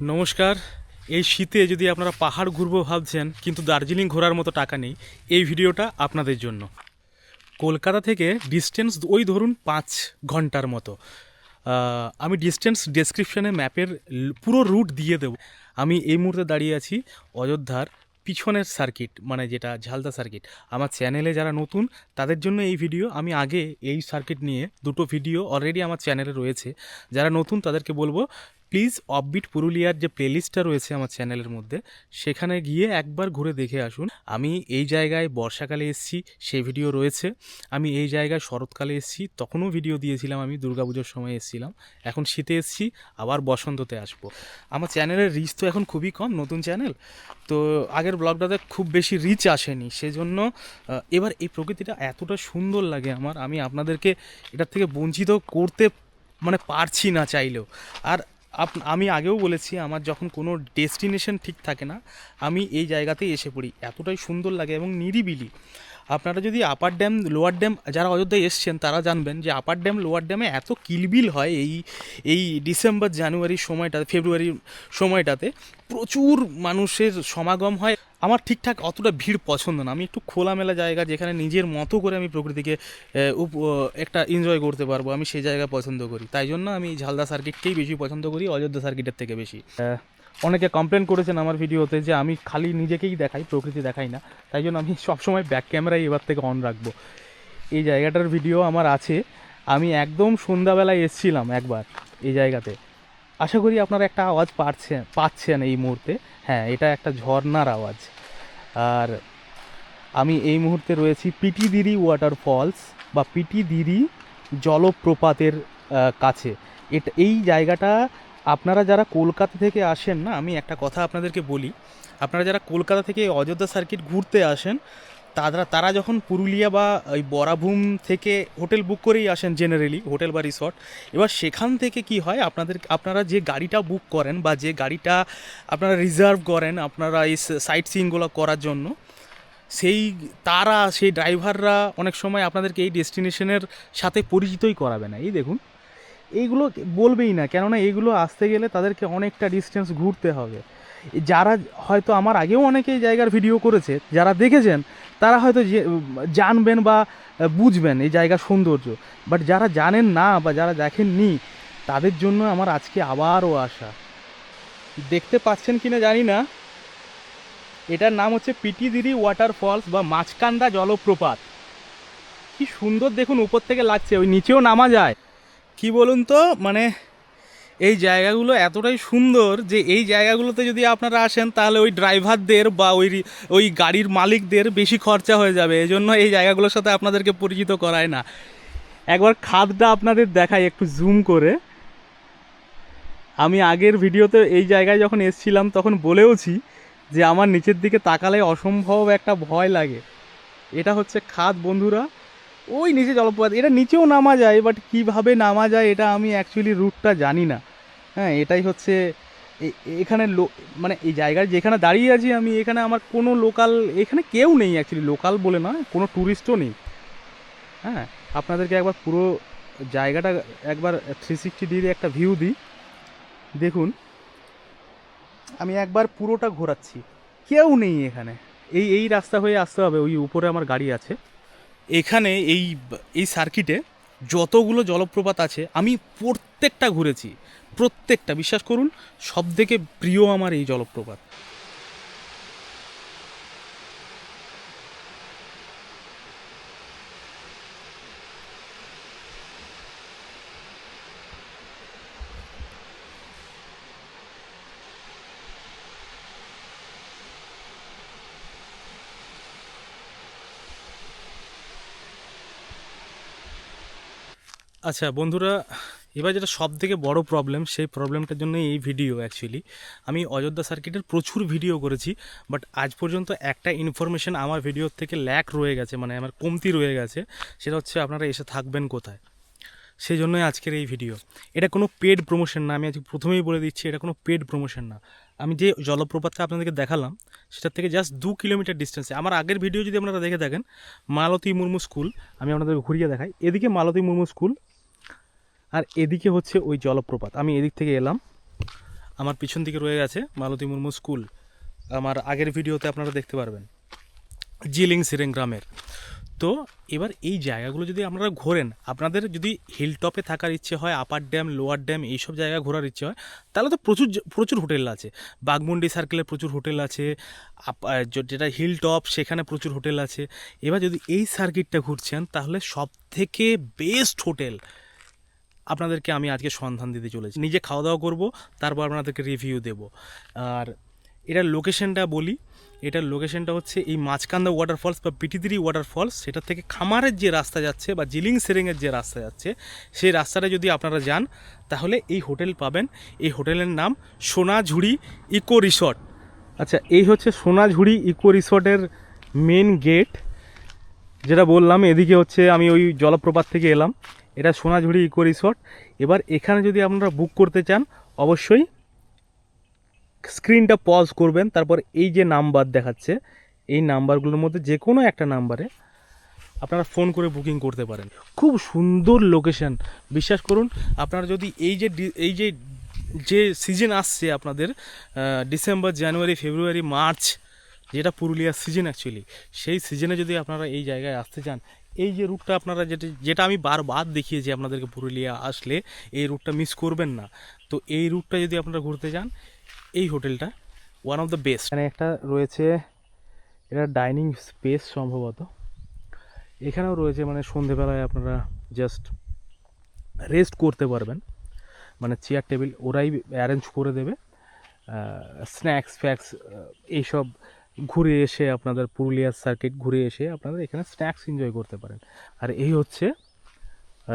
নমস্কার। এই শীতে যদি আপনারা পাহাড় ঘুরবো ভাবছেন কিন্তু দার্জিলিং ঘোরার মতো টাকা নেই, এই ভিডিওটা আপনাদের জন্য। কলকাতা থেকে ডিস্টেন্স ওই ধরুন 5 ঘন্টার মতো। আমি ডিস্টেন্স ডেসক্রিপশানে ম্যাপের পুরো রুট দিয়ে দেবো। আমি এই মুহূর্তে দাঁড়িয়ে আছি অযোধ্যার পিছনের সার্কিট, মানে যেটা ঝালদা সার্কিট। আমার চ্যানেলে যারা নতুন তাদের জন্য এই ভিডিও। আমি আগে এই সার্কিট নিয়ে দুটো ভিডিও অলরেডি আমার চ্যানেলে রয়েছে। যারা নতুন তাদেরকে বলবো প্লিজ অফবিট পুরুলিয়ার যে প্লেলিস্টটা রয়েছে আমার চ্যানেলের মধ্যে, সেখানে গিয়ে একবার ঘুরে দেখে আসুন। আমি এই জায়গায় বর্ষাকালে এসেছি, সেই ভিডিও রয়েছে। আমি এই জায়গায় শরৎকালে এসেছি, তখনও ভিডিও দিয়েছিলাম। আমি দুর্গাপুজোর সময় এসেছিলাম। এখন শীতে এসেছি, আবার বসন্ততে আসবো। আমার চ্যানেলের রিচ তো এখন খুবই কম, নতুন চ্যানেল তো। আগের ব্লগটাতে খুব বেশি রিচ আসেনি, সেজন্য এবার এই প্রকৃতিটা এতটা সুন্দর লাগে আমার, আমি আপনাদেরকে এটার থেকে বঞ্চিত করতে পারছি না চাইলেও। আর আমি আগেও বলেছি, আমার যখন কোনো ডেস্টিনেশন ঠিক থাকে না, আমি এই জায়গাতেই এসে পড়ি। এতটাই সুন্দর লাগে এবং নিরিবিলি। আপনারা যদি আপার ড্যাম লোয়ার ড্যাম, যারা অযোধ্যায় এসছেন তারা জানবেন যে আপার ড্যাম লোয়ার ড্যামে এত কিলবিল হয় এই এই ডিসেম্বর জানুয়ারির সময়টাতে, ফেব্রুয়ারির সময়টাতে প্রচুর মানুষের সমাগম হয়। আমার ঠিকঠাক অতটা ভিড় পছন্দ না। আমি একটু খোলামেলা জায়গা, যেখানে নিজের মতো করে আমি প্রকৃতিকে একটা এনজয় করতে পারবো, আমি সেই জায়গা পছন্দ করি। তাই জন্য আমি ঝালদা সার্কিটকেই বেশি পছন্দ করি অযোধ্যা সার্কিটের থেকে বেশি। অনেকে কমপ্লেন করেছেন আমার ভিডিওতে যে আমি খালি নিজেকেই দেখাই, প্রকৃতি দেখাই না। তাই জন্য আমি সবসময় ব্যাক ক্যামেরাই এবার থেকে অন রাখবো। এই জায়গাটার ভিডিও আমার আছে। আমি একদম সন্ধ্যাবেলায় এসছিলাম একবার এই জায়গাতে। আশা করি আপনারা একটা আওয়াজ পাচ্ছেন এই মুহূর্তে। হ্যাঁ, এটা একটা ঝর্নার আওয়াজ। আর আমি এই মুহূর্তে রয়েছি পিটিদিরি ওয়াটারফলস বা পিটিদিরি জলপ্রপাতের কাছে। এই জায়গাটা, আপনারা যারা কলকাতা থেকে আসেন না, আমি একটা কথা আপনাদেরকে বলি, আপনারা যারা কলকাতা থেকে অযোধ্যা সার্কিট ঘুরতে আসেন, তারা যখন পুরুলিয়া বা ওই বরাভূম থেকে হোটেল বুক করেই আসেন, জেনারেলি হোটেল বা রিসর্ট। এবার সেখান থেকে কি হয়, আপনারা যে গাড়িটা বুক করেন বা যে গাড়িটা আপনারা রিজার্ভ করেন আপনারা এই সাইট সিইংগুলো করার জন্য, সেই ড্রাইভাররা অনেক সময় আপনাদেরকে এই ডেস্টিনেশনের সাথে পরিচিতই করাবে না। এই দেখুন, এইগুলো বলবেই না, কেননা এইগুলো আসতে গেলে তাদেরকে অনেকটা ডিস্টেন্স ঘুরতে হবে। যারা হয়তো আমার আগেও অনেকে এই জায়গার ভিডিও করেছে, যারা দেখেছেন তারা হয়তো জানবেন বা বুঝবেন এই জায়গার সৌন্দর্য। বাট যারা জানেন না বা যারা দেখেননি, তাদের জন্য আমার আজকে আবারও আসা। দেখতে পাচ্ছেন কিনা জানি না, এটার নাম হচ্ছে পিটিদিরি ওয়াটারফলস বা মাছকান্দা জলপ্রপাত। কি সুন্দর দেখুন, উপর থেকে লাগছে, ওই নিচেও নামা যায়। কি বলুন তো, এই জায়গাগুলো এতটাই সুন্দর যে এই জায়গাগুলোতে যদি আপনারা আসেন তাহলে ওই ড্রাইভারদের বা ওই গাড়ির মালিকদের বেশি খরচা হয়ে যাবে। এই জন্য এই জায়গাগুলোর সাথে আপনাদেরকে পরিচিত করায় না। একবার খাদটা আপনাদের দেখাই একটু জুম করে। আমি আগের ভিডিওতে এই জায়গায় যখন এসছিলাম তখন বলেওছি যে আমার নিচের দিকে তাকালে অসম্ভব একটা ভয় লাগে। এটা হচ্ছে খাদ বন্ধুরা, ওই নিচে জলপ্রপাত। এটা নিচেও নামা যায়, বাট কীভাবে নামা যায় এটা আমি অ্যাকচুয়ালি রুটটা জানি না। হ্যাঁ, এটাই হচ্ছে এখানে এই জায়গায় যেখানে দাঁড়িয়ে আছি আমি, এখানে আমার কোনো লোকাল, এখানে কেউ নেই অ্যাকচুয়ালি, লোকাল বলে নয়, কোনো ট্যুরিস্টও নেই। হ্যাঁ, আপনাদেরকে একবার পুরো জায়গাটা একবার 360 ডিগ্রি একটা ভিউ দিই। দেখুন, আমি একবার পুরোটা ঘোরাচ্ছি, কেউ নেই এখানে। এই রাস্তা হয়ে আসতে হবে, ওই উপরে আমার গাড়ি আছে। এখানে এই সার্কিটে যতগুলো জলপ্রপাত আছে আমি প্রত্যেকটা ঘুরেছি, প্রত্যেকটা। বিশ্বাস করুন, সবথেকে প্রিয় আমার এই জলপ্রপাত। আচ্ছা বন্ধুরা, এবার যেটা সব থেকে বড় প্রবলেম, সেই প্রবলেমটার জন্য এই ভিডিও অ্যাকচুয়ালি। আমি অযোধ্যা সার্কিটের প্রচুর ভিডিও করেছি, বাট আজ পর্যন্ত একটা ইনফরমেশন আমার ভিডিওর থেকে ল্যাক রয়ে গেছে, আমার কমতি রয়ে গেছে। সেটা হচ্ছে আপনারা এসে থাকবেন কোথায়। সেই জন্যই আজকের এই ভিডিও। এটা কোনো পেড প্রমোশন না, আমি আজকে প্রথমেই বলে দিচ্ছি, এটা কোনো পেড প্রমোশন না। আমি যে জলপ্রপাতটা আপনাদেরকে দেখালাম সেটার থেকে জাস্ট 2 কিলোমিটার ডিস্টেন্সে। আমার আগের ভিডিও যদি আপনারা দেখে থাকেন, মালতী মুর্মু স্কুল, আমি আপনাদেরকে ঘুরিয়ে দেখাই। এদিকে মালতী মুর্মু স্কুল, আর এদিকে হচ্ছে ওই জলপ্রপাত। আমি এদিক থেকে এলাম, আমার পিছন দিকে রয়ে গেছে মালতী মুর্মু স্কুল, আমার আগের ভিডিওতে আপনারা দেখতে পারবেন জিলিং সিরেং গ্রামের। তো এবার এই জায়গাগুলো যদি আপনারা ঘোরেন, আপনাদের যদি হিল টপে থাকার ইচ্ছে হয়, আপার ড্যাম লোয়ার ড্যাম এইসব জায়গা ঘোরার ইচ্ছে হয়, তাহলে তো প্রচুর প্রচুর হোটেল আছে। বাঘমুন্ডি সার্কেলে প্রচুর হোটেল আছে, যেটা হিল টপ সেখানে প্রচুর হোটেল আছে। এবার যদি এই সার্কিটটা ঘুরছেন তাহলে সব থেকে বেস্ট হোটেল আপনাদেরকে আমি আজকে সন্ধান দিতে চলেছি। নিজে খাওয়া দাওয়া করবো, তারপর আপনাদেরকে রিভিউ দেব। আর এটার লোকেশনটা বলি, এটার লোকেশনটা হচ্ছে এই মাঝকান্দা ওয়াটারফলস বা পিটিদিরি ওয়াটারফলস, সেটার থেকে খামারের যে রাস্তা যাচ্ছে বা জিলিং সেরেংয়ের যে রাস্তা যাচ্ছে, সেই রাস্তাটা যদি আপনারা যান তাহলে এই হোটেল পাবেন। এই হোটেলের নাম সোনাঝুড়ি ইকো রিসর্ট। আচ্ছা, এই হচ্ছে সোনাঝুড়ি ইকো রিসর্টের মেন গেট, যেটা বললাম। এদিকে হচ্ছে আমি ওই জলপ্রপাত থেকে এলাম, এটা সোনাঝুড়ি ইকো রিসর্ট। এবার এখানে যদি আপনারা বুক করতে চান অবশ্যই স্ক্রিনটা পজ করবেন, তারপর এই যে নাম্বার দেখাচ্ছে এই নাম্বারগুলোর মধ্যে যে কোনো একটা নাম্বারে আপনারা ফোন করে বুকিং করতে পারেন। খুব সুন্দর লোকেশন, বিশ্বাস করুন। আপনারা যদি এই যে সিজন আসছে আপনাদের ডিসেম্বর, জানুয়ারি, ফেব্রুয়ারি, মার্চ, যেটা পুরুলিয়ার সিজন অ্যাকচুয়ালি, সেই সিজনে যদি আপনারা এই জায়গায় আসতে চান, এই যে রুটটা আপনারা যেটা আমি বারবার দেখিয়েছি আপনাদেরকে, পুরুলিয়া আসলে এই রুটটা মিস করবেন না। তো এই রুটটা যদি আপনারা ঘুরতে চান, এই হোটেলটা ওয়ান অফ দ্য বেস্ট। এখানে একটা রয়েছে, এটা ডাইনিং স্পেস সম্ভবত। এখানেও রয়েছে মানে সন্ধেবেলায় আপনারা জাস্ট রেস্ট করতে পারবেন, মানে চেয়ার টেবিল ওরাই অ্যারেঞ্জ করে দেবে। স্ন্যাক্স ফ্যাক্স এইসব ঘুরে এসে আপনাদের পুরুলিয়ার সার্কিট ঘুরে এসে আপনারা এখানে স্ন্যাক্স এনজয় করতে পারেন। আর এই হচ্ছে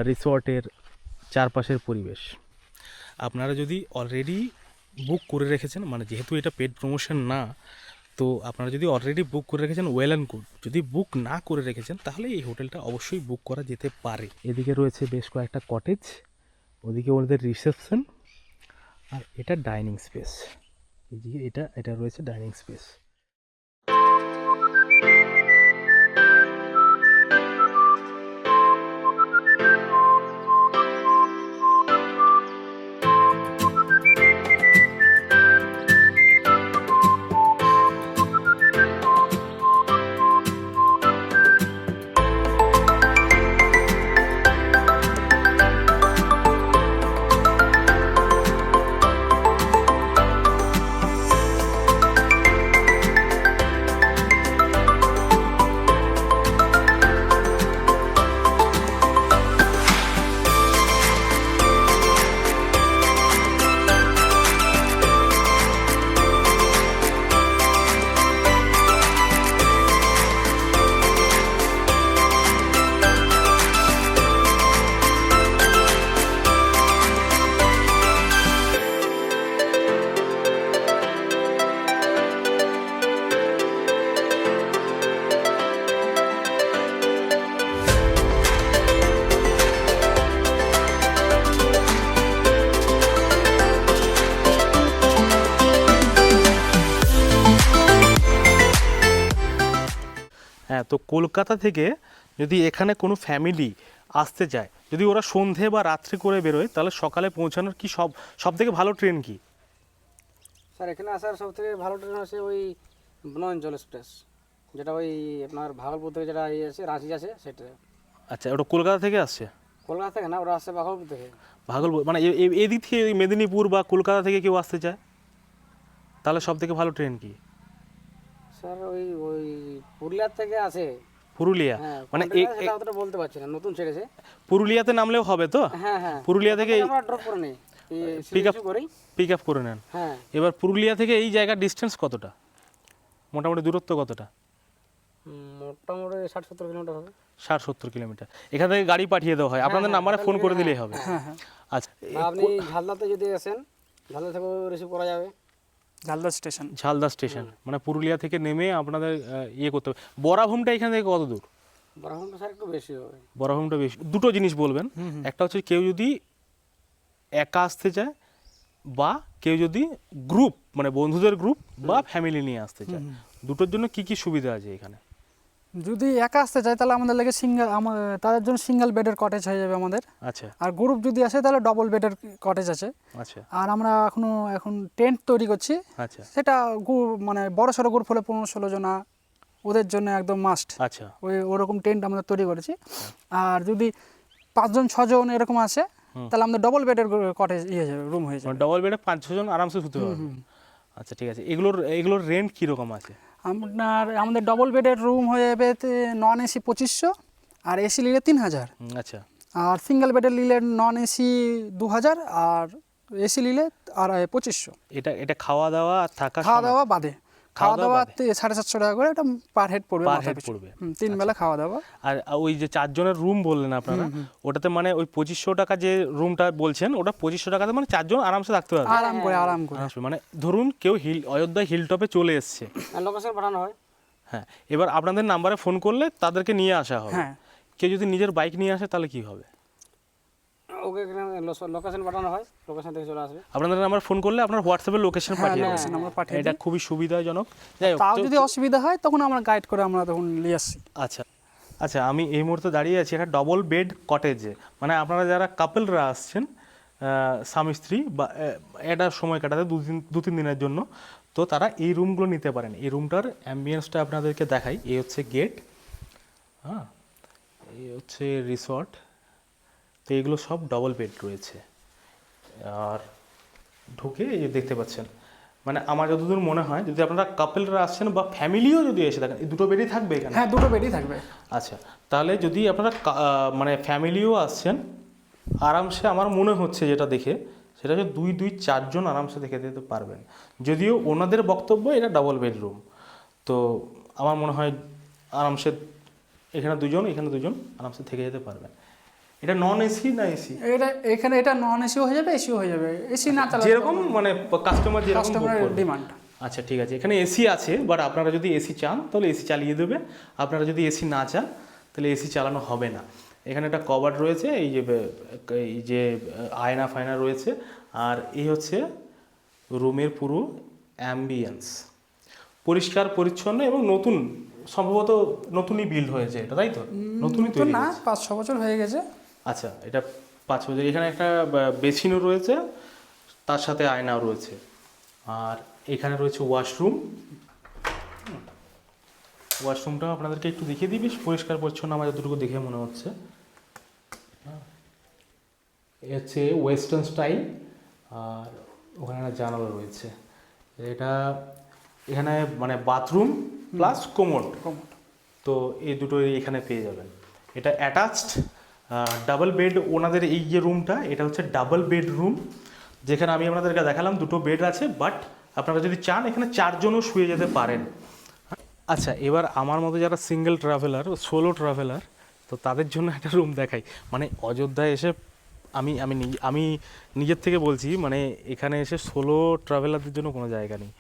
রিসর্টের চারপাশের পরিবেশ। আপনারা যদি অলরেডি বুক করে রেখেছেন, মানে যেহেতু এটা পেড প্রমোশন না, তো আপনারা যদি অলরেডি বুক করে রেখেছেন ওয়েল অ্যান্ড গুড। যদি বুক না করে রেখেছেন তাহলে এই হোটেলটা অবশ্যই বুক করা যেতে পারে। এদিকে রয়েছে বেশ কয়েকটা কটেজ, ওদিকে ওদের রিসেপশন, আর এটা ডাইনিং স্পেস। এদিকে এটা রয়েছে ডাইনিং স্পেস। হ্যাঁ, তো কলকাতা থেকে যদি এখানে কোনো ফ্যামিলি আসতে চায়, যদি ওরা সন্ধে বা রাত্রি করে বেরোয়, তাহলে সকালে পৌঁছানোর কি সব থেকে ভালো ট্রেন কি? স্যার এখানে আসার সব থেকে ভালো ট্রেন আছে ওই বনাঞ্চল এক্সপ্রেস, যেটা ওই আপনার ভাগলপুর থেকে যেটা ইয়ে আছে রাঁচি আছে সেটা। আচ্ছা, ওটা কলকাতা থেকে আসছে? কলকাতা থেকে না, ওরা আসছে ভাগলপুর থেকে। ভাগলপুর মানে এদিক থেকে মেদিনীপুর বা কলকাতা থেকে কেউ আসতে চায়, তাহলে সব থেকে ভালো ট্রেন কি? স্যার ওই ওই পুরুলিয়ার থেকে আসে। পুরুলিয়া মানে সেটা অতটা বলতে পারছি না, নতুন ছেড়েছে। পুরুলিয়াতে নামলেও হবে তো? হ্যাঁ হ্যাঁ, পুরুলিয়া থেকে আমরা ড্রপ করে নিই, পিক আপ করে নেন। হ্যাঁ। এবার পুরুলিয়া থেকে এই জায়গার ডিস্টেন্স কতটা, মোটামুটি দূরত্ব কতটা? মোটামুটি 60-70 কিলোমিটার হবে। 60-70 কিলোমিটার। এখান থেকে গাড়ি পাঠিয়ে দেওয়া হয়, আপনাদের নাম্বারে ফোন করে দিলেই হবে। আচ্ছা, আপনি ঝালদাতে যদি আসেন, ঝালদা থেকেও রিসিভ করা যাবে। ঝালদা স্টেশন মানে পুরুলিয়া থেকে নেমে আপনাদের ইয়ে করতে হবে। বরাভূমটা এখান থেকে কত দূর? বরাভূমটা স্যার একটু বেশি হবে। বরাভূমটা বেশি। দুটো জিনিস বলবেন, একটা হচ্ছে কেউ যদি একা আসতে চায়, বা কেউ যদি গ্রুপ মানে বন্ধুদের গ্রুপ বা ফ্যামিলি নিয়ে আসতে চায়, দুটোর জন্য কি কি সুবিধা আছে এখানে? যদি একা আসতে চায় তাহলে আমাদের লেগে তাদের জন্য সিঙ্গেল বেডের কটেজ হয়ে যাবে আমাদের। আচ্ছা আর গ্রুপ যদি আসে তাহলে ডবল বেডের কটেজ আছে। আচ্ছা আর আমরা এখন টেন্ট তৈরি করছি, আচ্ছা সেটা মানে বড় সড়ো গ্রুপ হলে 15-16 জনা, ওদের জন্য একদম মাস্ট আচ্ছা ওরকম টেন্ট আমরা তৈরি করেছি। আর যদি 5-6 জন এরকম আসে তাহলে আমাদের ডবল বেডের কটেজ রুম হয়ে যাবে। ডবল বেডে 5-6 জন আরামসে শুতে পারবে। আচ্ছা ঠিক আছে, এগুলোর রেন্ট কীরকম আছে? আমাদের ডবল বেডের রুম হয়ে যাবে নন এসি 2500, আর এসি নিলে 3000। আচ্ছা আর সিঙ্গেল বেডের নিলে নন এসি 2000, আর এসি নিলে আর 2500। এটা খাওয়া দাওয়া আর থাকা খাওয়া দাওয়া বাদে, খাওয়া দাওয়া বাদে? 750 টাকা করে এটা পার হেড পড়বে। পার হেড পড়বে 3 বেলা খাওয়া দাওয়া। আর ওই যে 4 জনের রুম বললেন আপনারা, ওটাতে মানে ওই 2500 টাকা যে রুমটা বলছেন, ওটা 2500 টাকাতে মানে 4 জন আরামসে থাকতে পারবে। আরাম করে আরামসে, মানে ধরুন কেউ অযোধ্যা হিলটপে চলে এসছে, লোকেশন পাঠানো হয়। হ্যাঁ, এবার আপনাদের নাম্বারে ফোন করলে তাদেরকে নিয়ে আসা হবে। হ্যাঁ। কেউ যদি নিজের বাইক নিয়ে আসে তাহলে কি হবে? ওকে এখানে লোকেশন পাঠানো হয়, লোকেশন থেকে চলে আসবে। আপনাদের নাম্বার ফোন করলে আপনার হোয়াটসঅ্যাপে লোকেশন পাঠিয়ে দেবেন। লোকেশন আমরা পাঠিয়ে এটা দিই। খুবই সুবিধাজনক। যাই হোক, তাও যদি অসুবিধা হয় তখন আমরা গাইড করে আমরা তখন নিয়ে আসছি। আচ্ছা আচ্ছা, আমি এই মুহূর্তে দাঁড়িয়ে আছি একটা ডবল বেড কটেজে। মানে আপনারা যারা কাপলরা আসছেন, স্বামী স্ত্রী, বা এটা সময় কাটাতে 2-3 দিনের জন্য, তো তারা এই রুমগুলো নিতে পারেন। এই রুমটার অ্যাম্বিয়েন্সটা আপনাদেরকে দেখাই। এই হচ্ছে গেট, হ্যাঁ, এই হচ্ছে রিসর্ট। তো এগুলো সব ডবল বেড রয়েছে। আর ঢুকে এই যে দেখতে পাচ্ছেন, মানে আমার যতদূর মনে হয় যদি আপনারা কাপলরা আসছেন বা ফ্যামিলিও যদি এসে থাকেন, এই দুটো বেডই থাকবে এখানে? হ্যাঁ, দুটো বেডই থাকবে। আচ্ছা, তাহলে যদি আপনারা মানে ফ্যামিলিও আসছেন, আরামসে আমার মনে হচ্ছে যেটা দেখে, সেটা হচ্ছে 2-4 জন আরামসে দেখে দিতে পারবেন। যদিও ওনাদের বক্তব্য এটা ডাবল বেডরুম, তো আমার মনে হয় আরামসে এখানে 2 জন, এখানে 2 জন আরামসে থেকে যেতে পারবেন। এটা নন এসি না এসি? এটা নন এসিও হয়ে যাবে, এসিও হয়ে যাবে। এসি না চালালে যেরকম মানে কাস্টমার যেরকম কাস্টমারের ডিমান্ড। আচ্ছা ঠিক আছে, এখানে এসি আছে, বাট আপনারা যদি এসি চান তাহলে এসি চালিয়ে দেবে। আপনারা যদি এসি না চান তাহলে এসি চালানো হবে না। এখানে একটা কভার রয়েছে, এই যে আয়না ফায়না রয়েছে। আর এই হচ্ছে রুমের পুরো অ্যাম্বিয়েন্স, পরিষ্কার পরিচ্ছন্ন এবং নতুন, সম্ভবত নতুনই বিল্ড হয়েছে এটা, তাই তো? নতুনই তৈরি না, হয়েছে। 5-6 বছর হয়ে গেছে। আচ্ছা, এটা 5 বছর। এখানে একটা বেসিনও রয়েছে, তার সাথে আয়নাও রয়েছে। আর এখানে রয়েছে ওয়াশরুম। ওয়াশরুমটা আপনাদেরকে একটু দেখিয়ে দিই, বেশ পরিষ্কার পরিচ্ছন্ন আমার যতটুকু দেখে মনে হচ্ছে। এ হচ্ছে ওয়েস্টার্ন স্টাইল। আর ওখানে একটা জানালা রয়েছে। এখানে মানে বাথরুম প্লাস কোমোড, তো এই দুটোই এখানে পেয়ে যাবেন। এটা অ্যাটাচড ডাবল বেড। ওনাদের এই যে রুমটা, এটা হচ্ছে ডাবল বেড রুম, যেখানে আমি আপনাদেরকে দেখালাম 2টো বেড আছে, বাট আপনারা যদি চান এখানে 4 জনও শুয়ে যেতে পারেন। আচ্ছা, এবার আমার মতো যারা সিঙ্গেল ট্রাভেলার, সোলো ট্রাভেলার, তো তাদের জন্য একটা রুম দেখাই। মানে অযোধ্যায় এসে আমি নিজের থেকে বলছি, মানে এখানে এসে সোলো ট্রাভেলারদের জন্য কোনো জায়গা নেই।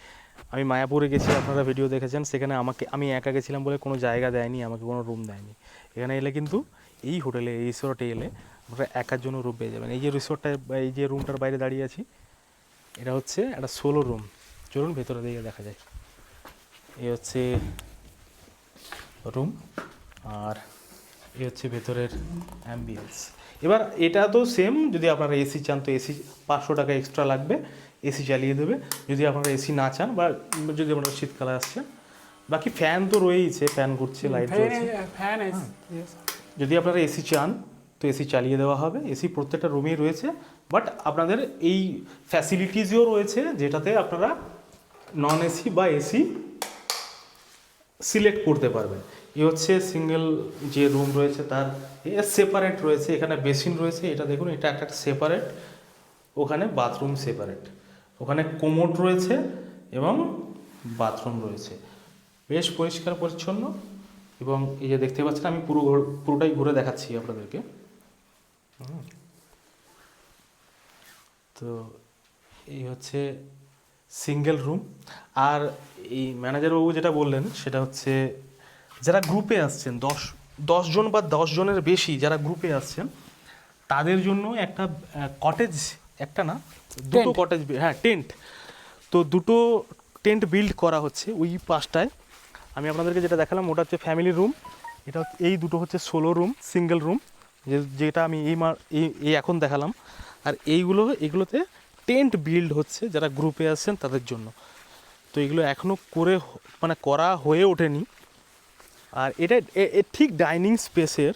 আমি মায়াপুরে গেছি, আপনারা ভিডিও দেখেছেন, সেখানে আমি একা গেছিলাম বলে কোনো জায়গা দেয়নি, আমাকে কোনো রুম দেয়নি। এখানে এলে কিন্তু এই হোটেলে, এই রিসোর্টে এলে আপনারা একার জন্য রুম পেয়ে যাবেন। এই যে রিসোর্টটা, এই যে রুমটার বাইরে দাঁড়িয়ে আছি, এটা হচ্ছে একটা সোলো রুম। চলুন ভেতরে দিকে দেখা যায়। এই হচ্ছে রুম, আর এই হচ্ছে ভেতরের অ্যাম্বিয়েন্স। এবার এটা তো সেম, যদি আপনারা এসি চান তো এসি 500 টাকা এক্সট্রা লাগবে, এসি চালিয়ে দেবে। যদি আপনারা এসি না চান, বা যদি আপনারা শীতকালে আসছেন, বাকি ফ্যান তো রয়েইছে, ফ্যান ঘুরছে, লাইট জ্বলছে। যদি আপনারা এসি চান তো এসি চালিয়ে দেওয়া হবে। এসি প্রত্যেকটা রুমেই রয়েছে, বাট আপনাদের এই ফ্যাসিলিটিসও রয়েছে যেটাতে আপনারা নন এসি বা এসি সিলেক্ট করতে পারবেন। এই হচ্ছে সিঙ্গেল যে রুম রয়েছে তার সেপারেট রয়েছে, এখানে বেসিন রয়েছে, এটা দেখুন, এটা একটা সেপারেট, ওখানে বাথরুম সেপারেট, ওখানে কোমোড রয়েছে এবং বাথরুম রয়েছে, বেশ পরিষ্কার পরিচ্ছন্ন। এবং এই যে দেখতে পাচ্ছেন, আমি পুরোটাই ঘুরে দেখাচ্ছি আপনাদেরকে। তো এই হচ্ছে সিঙ্গেল রুম। আর এই ম্যানেজারবাবু যেটা বললেন সেটা হচ্ছে, যারা গ্রুপে আসছেন 10 জন বা 10 জনের বেশি যারা গ্রুপে আসছেন, তাদের জন্য একটা কটেজ, একটা না 2টো কটেজ, হ্যাঁ টেন্ট, তো 2টো টেন্ট বিল্ড করা হচ্ছে ওই পাশটায়। আমি আপনাদেরকে যেটা দেখালাম ওটা হচ্ছে ফ্যামিলি রুম, এটা এই দুটো হচ্ছে সোলো রুম, সিঙ্গেল রুম, যেটা আমি এই এখন দেখালাম। আর এগুলোতে টেন্ট বিল্ড হচ্ছে যারা গ্রুপে আসছেন তাদের জন্য। তো এগুলো এখনও করা হয়ে ওঠেনি। আর এটা ঠিক ডাইনিং স্পেসের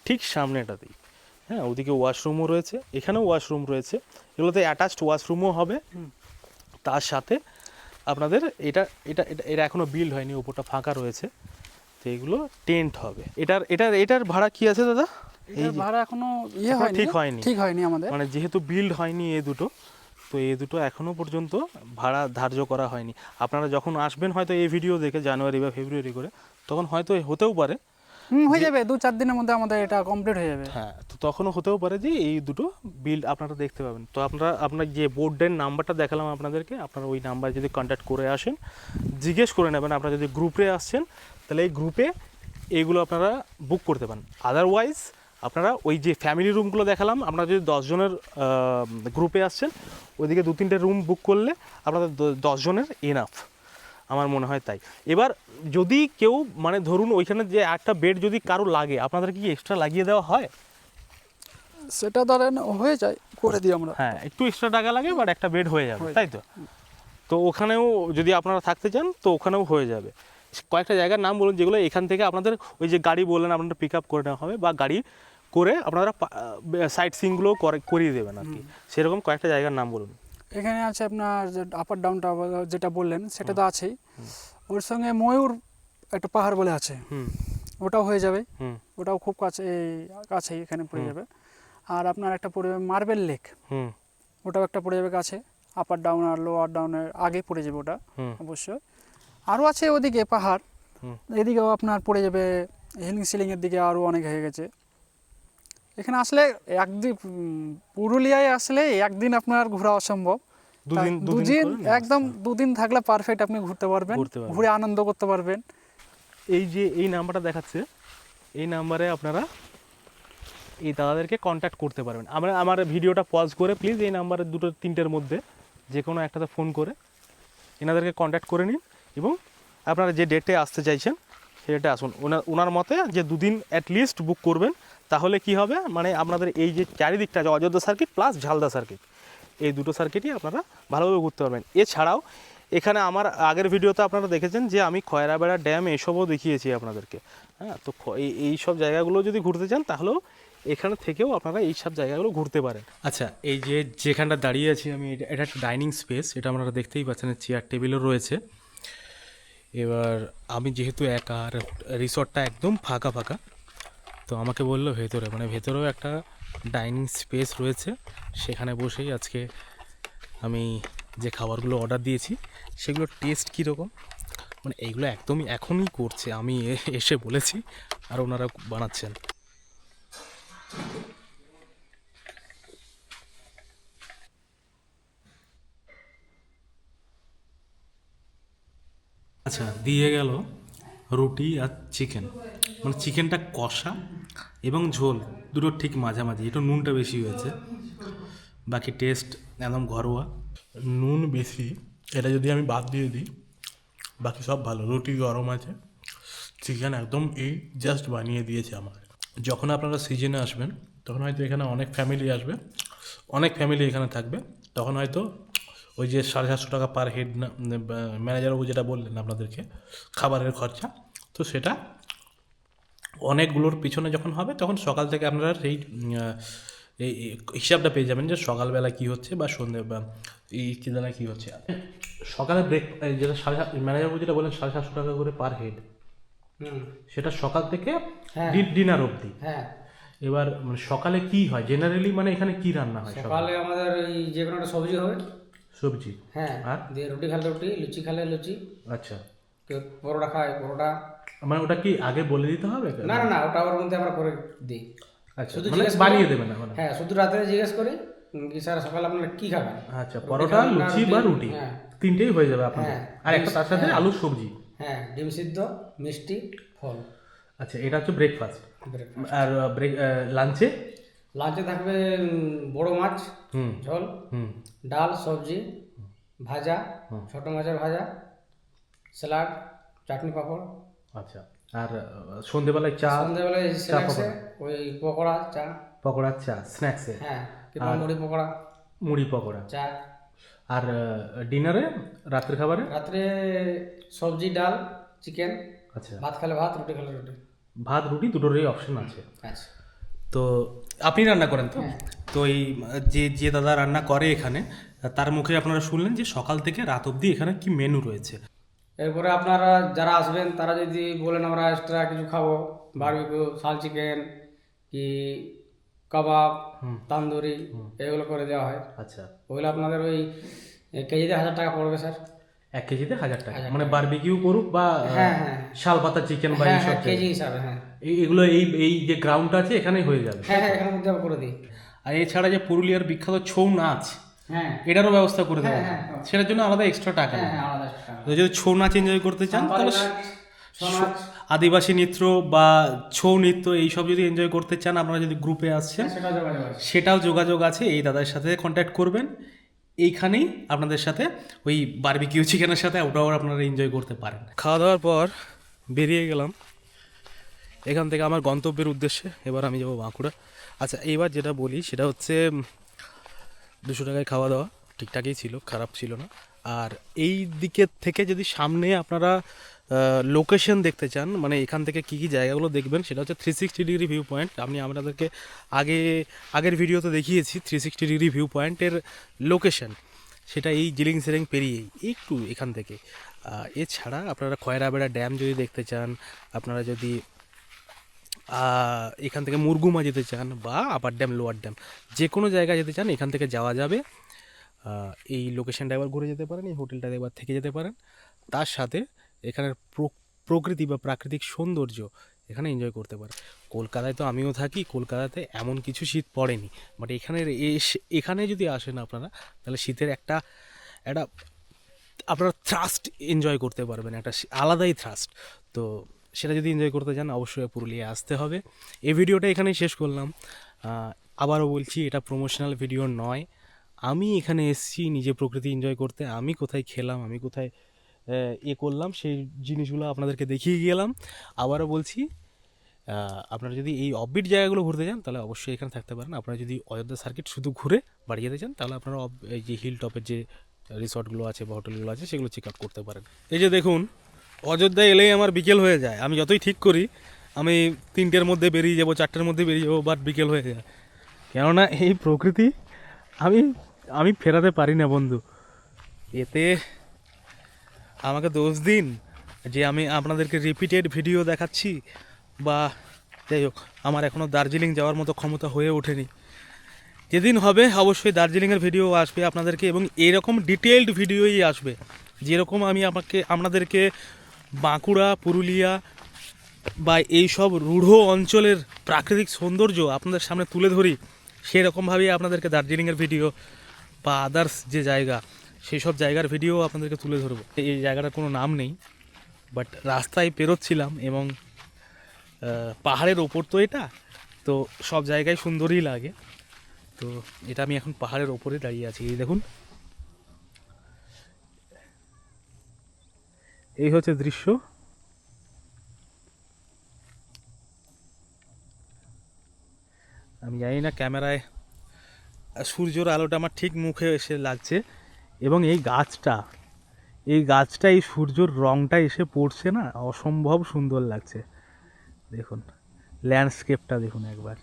ঠিক সামনেটাতেই, হ্যাঁ, ওদিকে ওয়াশরুমও রয়েছে, এখানেও ওয়াশরুম রয়েছে, এগুলোতে অ্যাটাচড ওয়াশরুমও হবে। তার সাথে আপনাদের এটা এটা এটা এটা এখনও বিল্ড হয়নি, ওপরটা ফাঁকা রয়েছে, তো এগুলো টেন্ট হবে। এটার ভাড়া কি আছে দাদা? এই ভাড়া এখনো হয়নি, ঠিক হয়নি আমাদের, মানে যেহেতু বিল্ড হয়নি এই দুটো এখনো পর্যন্ত ভাড়া ধার্য করা হয়নি। আপনারা যখন আসবেন হয়তো এই ভিডিও দেখে জানুয়ারি বা ফেব্রুয়ারি করে, তখন হয়তো হতেও পারে হয়ে যাবে 2-4 দিনের মধ্যে আমাদের এটা কমপ্লিট হয়ে যাবে। হ্যাঁ, তো তখনও হতেও পারে যে এই দুটো বিল্ড আপনারা দেখতে পাবেন। তো আপনার যে বোর্ডের নাম্বারটা দেখালাম আপনাদেরকে, আপনারা ওই নাম্বারে যদি কন্ট্যাক্ট করে আসেন, জিজ্ঞেস করে নেবেন। আপনারা যদি গ্রুপে আসছেন তাহলে এই গ্রুপে এইগুলো আপনারা বুক করতে পারেন। আদারওয়াইজ আপনারা ওই যে ফ্যামিলি রুমগুলো দেখালাম, আপনারা যদি 10 জনের গ্রুপে আসছেন, ওইদিকে 2-3টে রুম বুক করলে আপনাদের 10 জনের এনাফ, আমার মনে হয় তাই। এবার যদি কেউ মানে ধরুন ওইখানে যে একটা বেড যদি কারো লাগে, আপনাদের কি এক্সট্রা লাগিয়ে দেওয়া হয়? সেটা ধরেন হয়ে যায়, করে দিই আমরা। হ্যাঁ, একটু এক্সট্রা টাকা লাগে, বাট একটা বেড হয়ে যাবে, তাই তো? তো ওখানেও যদি আপনারা থাকতে চান তো ওখানেও হয়ে যাবে। কয়েকটা জায়গার নাম বলুন যেগুলো এখান থেকে আপনাদের ওই যে গাড়ি বললেন আপনারা পিক আপ করে নেওয়া হবে, বা গাড়ি করে আপনারা সাইট সিনগুলোও করিয়ে দেবেন আর কি, সেরকম কয়েকটা জায়গার নাম বলুন। এখানে আছে আপনার যে আপার ডাউনটা যেটা বললেন সেটা তো আছেই, ওর সঙ্গে ময়ূর একটা পাহাড় বলে আছে, ওটাও হয়ে যাবে, ওটাও খুব কাছেই এখানে পড়ে যাবে। আর আপনার একটা পড়ে যাবে মার্বেল লেক, ওটাও একটা পড়ে যাবে কাছে, আপার ডাউন আর লোয়ার ডাউনের আগে পড়ে যাবে ওটা অবশ্যই। আরও আছে ওদিকে পাহাড়, এদিকেও আপনার পড়ে যাবে হিলিং সিলিংয়ের দিকে, আরও অনেক হয়ে গেছে। এখানে আসলে একদিন পুরুলিয়ায় আসলে একদিন আপনার ঘোরা অসম্ভব, দুদিন একদম 2 দিন থাকলে পারফেক্ট আপনি ঘুরতে পারবেন, ঘুরে আনন্দ করতে পারবেন। এই যে এই নাম্বারটা দেখাচ্ছে, এই নাম্বারে আপনারা এই দাদাদেরকে কন্ট্যাক্ট করতে পারবেন। আমার ভিডিওটা পজ করে প্লিজ এই নাম্বারের 2-3টের মধ্যে যে কোনো একটাতে ফোন করে এনাদেরকে কন্ট্যাক্ট করে নিন, এবং আপনারা যে ডেটে আসতে চাইছেন সেই ডেটে আসুন। ওনার মতে যে 2 দিন অ্যাটলিস্ট বুক করবেন, তাহলে কি হবে, মানে আপনাদের এই যে চারিদিকটা আছে Ayodhya circuit plus Jhalda circuit, এই দুটো সার্কিটই আপনারা ভালোভাবে ঘুরতে পারবেন। এছাড়াও এখানে আমার আগের ভিডিওতে আপনারা দেখেছেন যে আমি খয়রাবেড়া ড্যাম এসবও দেখিয়েছি আপনাদেরকে, হ্যাঁ। তো এই সব জায়গাগুলো যদি ঘুরতে চান তাহলেও এখানে থেকেও আপনারা এই সব জায়গাগুলো ঘুরতে পারেন। আচ্ছা, এই যেখানটা দাঁড়িয়ে আছি আমি, এটা একটা ডাইনিং স্পেস, এটা আপনারা দেখতেই পাচ্ছেন, চেয়ার টেবিলও রয়েছে। এবার আমি যেহেতু একা, আর রিসর্টটা একদম ফাঁকা ফাঁকা, তো আমাকে বললো ভেতরেও একটা ডাইনিং স্পেস রয়েছে, সেখানে বসেই আজকে আমি যে খাবারগুলো অর্ডার দিয়েছি সেগুলোর টেস্ট কীরকম, মানে এইগুলো একদমই এখনই করছে, আমি এসে বলেছি আর ওনারা বানাচ্ছেন। আচ্ছা, দিয়ে গেল রুটি আর চিকেন, মানে চিকেনটা কষা এবং ঝোল দুটো ঠিক মাঝামাঝি, একটু নুনটা বেশি হয়েছে, বাকি টেস্ট একদম ঘরোয়া। নুন বেশি, এটা যদি আমি বাদ দিয়ে দিই বাকি সব ভালো। রুটি গরম আছে, চিকেন একদম জাস্ট বানিয়ে দিয়েছে আমার। যখন আপনারা সিজনে আসবেন তখন হয়তো এখানে অনেক ফ্যামিলি আসবে, অনেক ফ্যামিলি এখানে থাকবে, তখন হয়তো ওই যে 750 টাকা পার হেড না, ম্যানেজারবাবু যেটা বললেন আপনাদেরকে খাবারের খরচা, তো সেটা অনেকগুলোর পিছনে যখন হবে তখন সকাল থেকে আপনারা সেই এই হিসাবটা পেয়ে যাবেন যে সকালবেলা কী হচ্ছে বা সন্ধ্যে বা এই চিন্তাটা কী হচ্ছে। সকালে যেটা ম্যানেজারবাবু যেটা বললেন 750 টাকা করে পার হেড, সেটা সকাল থেকে ডিনার অবধি। হ্যাঁ, এবার মানে সকালে কি হয় জেনারেলি, মানে এখানে কি রান্না হয় সকালে? আমাদের এই যে কোনো একটা সবজি হবে, সবজি, হ্যাঁ, আর দিয়ে রুটি খেলে রুটি, লুচি খেলে লুচি, আচ্ছা, কেউ পরোটা খায় পরোটা। মানে ওটা কি আগে বলে দিতে হবে? না না না, ওটা ওর মধ্যে আমরা করে দিই। আচ্ছা, শুধু বানিয়ে দেবেন না? হ্যাঁ, শুধু রাতে জিজ্ঞেস করি কি স্যার সকালে আপনারা কি খাবেন। আচ্ছা, পরোটা, লুচি বা রুটি, তিনটেই হয়ে যাবে আপনাদের, আর একটা তার সাথে আলুর সবজি, হ্যাঁ, ডিম সিদ্ধ, মিষ্টি, ফল। আচ্ছা, এটা হচ্ছে ব্রেকফাস্ট। আর লাঞ্চে? লাঞ্চে থাকবে বড় মাছ ঝোল, ডাল, সবজি, ভাজা, ছোট মাছের ভাজা, স্যালাড, চাটনি পাঁপড়। আচ্ছা, আর সন্ধেবেলায় চা, সন্ধ্যাবেলায় স্ন্যাক্সে ওই পকোড়া চা। পকোড়া, চা স্ন্যাক্সে, হ্যাঁ, কিংবা মুড়ি পকোড়া মুড়ি পকোড়া। চা। আর ডিনারে, রাত্রে খাবারে? রাত্রে সবজি ডাল চিকেন, আচ্ছা, ভাত খেলে ভাত, রুটি খেলে রুটি। ভাত রুটি দুটোরই অপশন আছে। আচ্ছা। তো আপনি রান্না করেন তো? হ্যাঁ। তো এই যে দাদা রান্না করে এখানে, তার মুখে আপনারা শুনলেন যে সকাল থেকে রাত অবধি এখানে কি মেনু রয়েছে। এরপরে আপনারা যারা আসবেন তারা যদি বলেন আমরা এক্সট্রা কিছু খাবো, বারবিকিউ, শাল চিকেন কি কাবাব, তান্দুরি, এগুলো করে দেওয়া হয়। আচ্ছা, ওগুলো আপনাদের ওই কেজিতে 1000 টাকা পড়বে স্যার। 1 কেজিতে 1000 টাকা, মানে বারবিকিউ করুক বা হ্যাঁ হ্যাঁ শাল পাতা চিকেন বা হ্যাঁ এইসব হ্যাঁ, কেজি হিসাবে। হ্যাঁ এগুলো এই যে গ্রাউন্ডটা আছে এখানেই হয়ে যাবে। হ্যাঁ হ্যাঁ, এখানের মধ্যে করে দিই। আর এছাড়া যে পুরুলিয়ার বিখ্যাত ছৌ নাচ, হ্যাঁ এটারও ব্যবস্থা করে দেওয়া হ্যাঁ, হবে। হ্যাঁ। সেটার জন্য আলাদা এক্সট্রা টাকা হ্যাঁ নেই। হ্যাঁ, আলাদা টাকা। তো যদি ছৌ নাচ এনজয় করতে চান তাহলে সমাজ আদিবাসী নৃত্য বা ছৌ নৃত্য এইসব যদি এনজয় করতে চান, আপনারা যদি গ্রুপে আসছেন সেটা যোগাযোগ আছে। সেটাও যোগাযোগ আছে। এই দাদার সাথে কন্ট্যাক্ট করবেন, এইখানেই আপনাদের সাথে ওই বারবিকিউ চিকেনের সাথে ওটাও আপনারা এনজয় করতে পারেন। খাওয়া দাওয়ার পর বেরিয়ে গেলাম এখান থেকে আমার গন্তব্যের উদ্দেশ্যে। এবার আমি যাবো বাঁকুড়া। আচ্ছা, এইবার যেটা বলি সেটা হচ্ছে 200 টাকায় খাওয়া দাওয়া ঠিকঠাকই ছিল, খারাপ ছিল না। আর এই দিকের থেকে যদি সামনে আপনারা লোকেশন দেখতে চান, মানে এখান থেকে কী কী জায়গাগুলো দেখবেন, সেটা হচ্ছে 360 ডিগ্রি ভিউ পয়েন্ট। আমি আপনাদেরকে আগের ভিডিওতে দেখিয়েছি 360 ডিগ্রি ভিউ পয়েন্টের লোকেশন। সেটা এই জিলিং সেরেং পেরিয়েই একটু এখান থেকে। এছাড়া আপনারা খয়রাবেড়া ড্যাম যদি দেখতে চান, আপনারা যদি এখান থেকে মুরগুমা যেতে চান বা আপার ড্যাম লোয়ার ড্যাম যে কোনো জায়গায় যেতে চান, এখান থেকে যাওয়া যাবে। এই লোকেশনটা একবার ঘুরে যেতে পারেন, এই হোটেলটাতে একবার থেকে যেতে পারেন। তার সাথে এখানের প্রকৃতি বা প্রাকৃতিক সৌন্দর্য এখানে এনজয় করতে পারেন। কলকাতায় তো আমিও থাকি, কলকাতাতে এমন কিছু শীত পড়েনি, বাট এখানে যদি আসেন আপনারা, তাহলে শীতের একটা আপনারা থ্রাস্ট এনজয় করতে পারবেন, একটা আলাদাই থ্রাস্ট। তো সেটা যদি এনজয় করতে চান অবশ্যই পুরুলিয়া আসতে হবে। এই ভিডিওটা এখানেই শেষ করলাম। আবারও বলছি, এটা প্রমোশনাল ভিডিও নয়। আমি এখানে এসেছি নিজে প্রকৃতি এনজয় করতে। আমি কোথায় খেলাম, আমি কোথায় করলাম, সেই জিনিসগুলো আপনাদেরকে দেখিয়ে গেলাম। আবারও বলছি, আপনারা যদি এই অফবিট জায়গাগুলো ঘুরতে চান তাহলে অবশ্যই এখানে থাকতে পারেন। আপনারা যদি অযোধ্যা সার্কিট শুধু ঘুরে বাড়ি যেতে চান তাহলে আপনারা এই যে হিল টপের যে রিসর্টগুলো আছে বা হোটেলগুলো আছে সেগুলো চেক আউট করতে পারেন। এই যে দেখুন, অযোধ্যায় এলেই আমার বিকেল হয়ে যায়। আমি যতই ঠিক করি আমি 3টের মধ্যে বেরিয়ে যাবো, 4টের মধ্যে বেরিয়ে যাবো, বাট বিকেল হয়ে যায়। কেননা এই প্রকৃতি আমি ফেরাতে পারি না বন্ধু। এতে আমাকে দোষ দিন যে আমি আপনাদেরকে রিপিটেড ভিডিও দেখাচ্ছি, বা যাই হোক, আমার এখনও দার্জিলিং যাওয়ার মতো ক্ষমতা হয়ে ওঠেনি। যেদিন হবে অবশ্যই দার্জিলিংয়ের ভিডিও আসবে আপনাদেরকে, এবং এরকম ডিটেলড ভিডিওই আসবে। যেরকম আমি আপনাদেরকে বাঁকুড়া, পুরুলিয়া বা এই সব রূঢ় অঞ্চলের প্রাকৃতিক সৌন্দর্য আপনাদের সামনে তুলে ধরি, সেরকমভাবেই আপনাদেরকে দার্জিলিংয়ের ভিডিও বা আদার্স যে জায়গা সেই সব জায়গার ভিডিও আপনাদেরকে তুলে ধরবো। এই জায়গাটার কোনো নাম নেই, বাট রাস্তায় পেরোচ্ছিলাম এবং পাহাড়ের ওপর তো এটা, তো সব জায়গায় সুন্দরই লাগে। তো এটা আমি এখন পাহাড়ের ওপরে দাঁড়িয়ে আছি। এই দেখুন, এই হচ্ছে দৃশ্য। আমি জানি না ক্যামেরায় সূর্যের আলোটা আমার ঠিক মুখে এসে লাগছে, এবং এই গাছটা এই সূর্যের রংটা এসে পড়ছে না, অসম্ভব সুন্দর লাগছে। দেখুন ল্যান্ডস্কেপটা দেখুন একবার।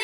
না